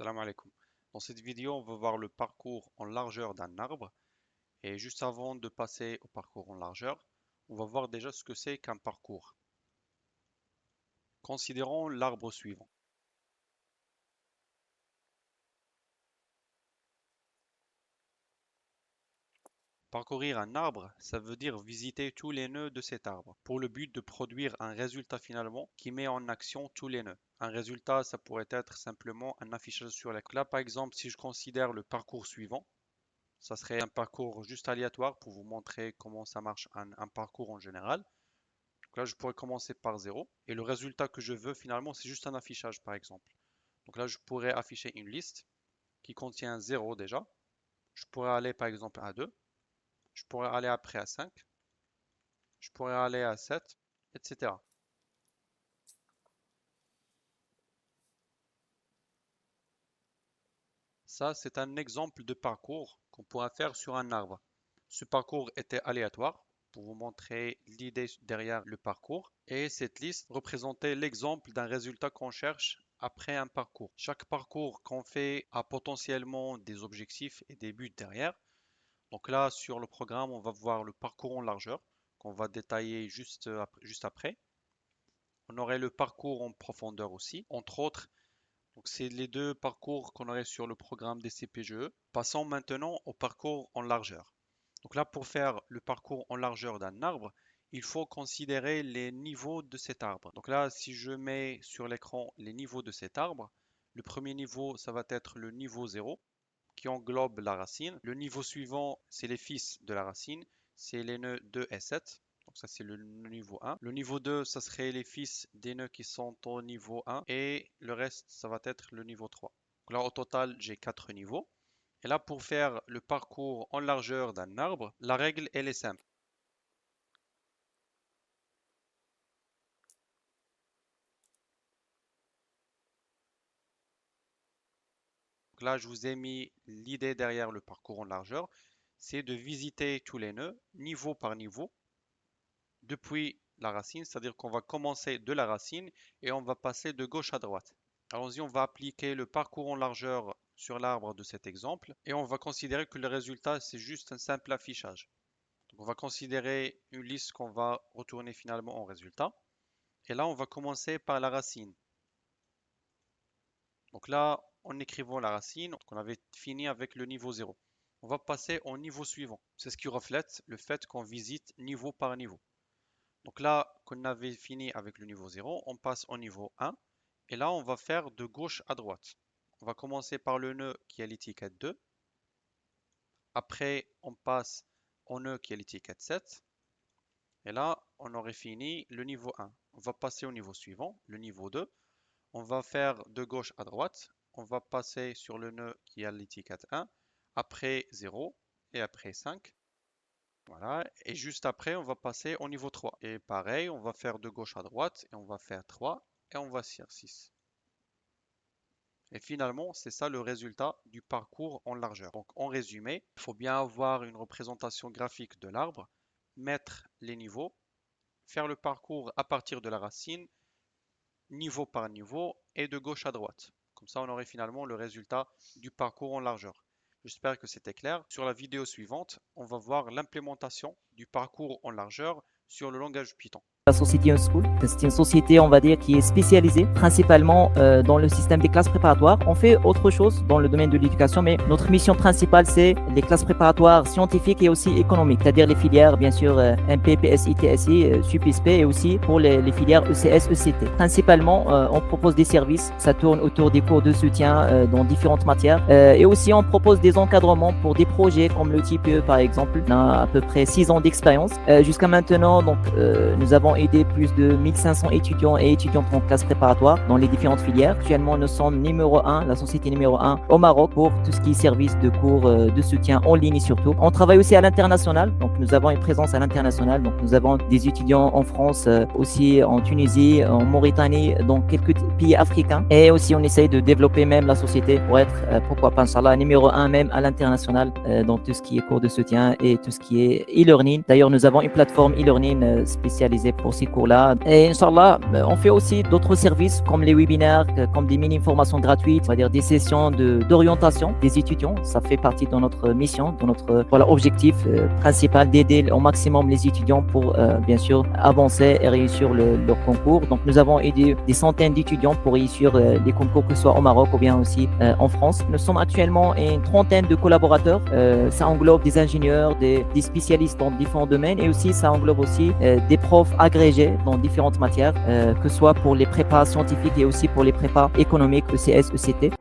Salam alaikum. Dans cette vidéo, on va voir le parcours en largeur d'un arbre. Et juste avant de passer au parcours en largeur, on va voir déjà ce que c'est qu'un parcours. Considérons l'arbre suivant. Parcourir un arbre, ça veut dire visiter tous les nœuds de cet arbre, pour le but de produire un résultat finalement qui met en action tous les nœuds. Un résultat, ça pourrait être simplement un affichage sur l'écran. Là, par exemple, si je considère le parcours suivant, ça serait un parcours juste aléatoire pour vous montrer comment ça marche un parcours en général. Donc là, je pourrais commencer par 0. Et le résultat que je veux finalement, c'est juste un affichage par exemple. Donc là, je pourrais afficher une liste qui contient 0 déjà. Je pourrais aller par exemple à 2. Je pourrais aller après à 5. Je pourrais aller à 7, etc. Ça, c'est un exemple de parcours qu'on pourra faire sur un arbre. Ce parcours était aléatoire pour vous montrer l'idée derrière le parcours. Et cette liste représentait l'exemple d'un résultat qu'on cherche après un parcours. Chaque parcours qu'on fait a potentiellement des objectifs et des buts derrière. Donc là, sur le programme, on va voir le parcours en largeur qu'on va détailler juste après. On aurait le parcours en profondeur aussi, entre autres. Donc c'est les deux parcours qu'on aurait sur le programme des CPGE. Passons maintenant au parcours en largeur. Donc là, pour faire le parcours en largeur d'un arbre, il faut considérer les niveaux de cet arbre. Donc là, si je mets sur l'écran les niveaux de cet arbre, le premier niveau, ça va être le niveau 0 qui englobe la racine. Le niveau suivant, c'est les fils de la racine, c'est les nœuds 2 et 7. Donc ça, c'est le niveau 1. Le niveau 2, ça serait les fils des nœuds qui sont au niveau 1. Et le reste, ça va être le niveau 3. Donc là, au total, j'ai 4 niveaux. Et là, pour faire le parcours en largeur d'un arbre, la règle, elle est simple. Donc là, je vous ai mis l'idée derrière le parcours en largeur, c'est de visiter tous les nœuds, niveau par niveau, depuis la racine, c'est-à-dire qu'on va commencer de la racine et on va passer de gauche à droite. Allons-y, on va appliquer le parcours en largeur sur l'arbre de cet exemple et on va considérer que le résultat, c'est juste un simple affichage. Donc on va considérer une liste qu'on va retourner finalement en résultat. Et là, on va commencer par la racine. Donc là, en écrivant la racine, on avait fini avec le niveau 0. On va passer au niveau suivant. C'est ce qui reflète le fait qu'on visite niveau par niveau. Donc là, qu'on avait fini avec le niveau 0, on passe au niveau 1. Et là, on va faire de gauche à droite. On va commencer par le nœud qui a l'étiquette 2. Après, on passe au nœud qui a l'étiquette 7. Et là, on aurait fini le niveau 1. On va passer au niveau suivant, le niveau 2. On va faire de gauche à droite. On va passer sur le nœud qui a l'étiquette 1. Après 0 et après 5. Voilà, et juste après, on va passer au niveau 3. Et pareil, on va faire de gauche à droite, et on va faire 3, et on va faire 6. Et finalement, c'est ça le résultat du parcours en largeur. Donc en résumé, il faut bien avoir une représentation graphique de l'arbre, mettre les niveaux, faire le parcours à partir de la racine, niveau par niveau, et de gauche à droite. Comme ça, on aurait finalement le résultat du parcours en largeur. J'espère que c'était clair. Sur la vidéo suivante, on va voir l'implémentation du parcours en largeur sur le langage Python. La société Unschool, c'est une société, on va dire, qui est spécialisée principalement dans le système des classes préparatoires. On fait autre chose dans le domaine de l'éducation, mais notre mission principale, c'est les classes préparatoires scientifiques et aussi économiques, c'est-à-dire les filières, bien sûr, MP, PSI, TSI, SUP/SP et aussi pour les filières ECS, ECT. Principalement, on propose des services, ça tourne autour des cours de soutien dans différentes matières et aussi on propose des encadrements pour des projets comme le TPE par exemple. On a à peu près 6 ans d'expérience. Jusqu'à maintenant, donc, nous avons aidé plus de 1500 étudiants et étudiantes en classe préparatoire dans les différentes filières. Actuellement, nous sommes numéro 1, la société numéro 1 au Maroc pour tout ce qui est service de cours de soutien en ligne surtout. On travaille aussi à l'international, donc nous avons une présence à l'international. Donc nous avons des étudiants en France, aussi en Tunisie, en Mauritanie, dans quelques pays africains. Et aussi on essaye de développer même la société pour être, pourquoi pas, Inch'Allah, numéro 1 même à l'international dans tout ce qui est cours de soutien et tout ce qui est e-learning. D'ailleurs, nous avons une plateforme e-learning spécialisée pour ces cours-là. Et Inch'Allah, on fait aussi d'autres services comme les webinaires, comme des mini-formations gratuites, on va dire des sessions d'orientation des étudiants. Ça fait partie de notre mission, de notre objectif principal d'aider au maximum les étudiants pour bien sûr avancer et réussir leur concours. Donc nous avons aidé des centaines d'étudiants pour réussir les concours, que ce soit au Maroc ou bien aussi en France. Nous sommes actuellement une trentaine de collaborateurs. Ça englobe des ingénieurs, des spécialistes dans différents domaines et aussi ça englobe aussi des profs agrégés dans différentes matières, que ce soit pour les prépas scientifiques et aussi pour les prépas économiques, ECS, ECT.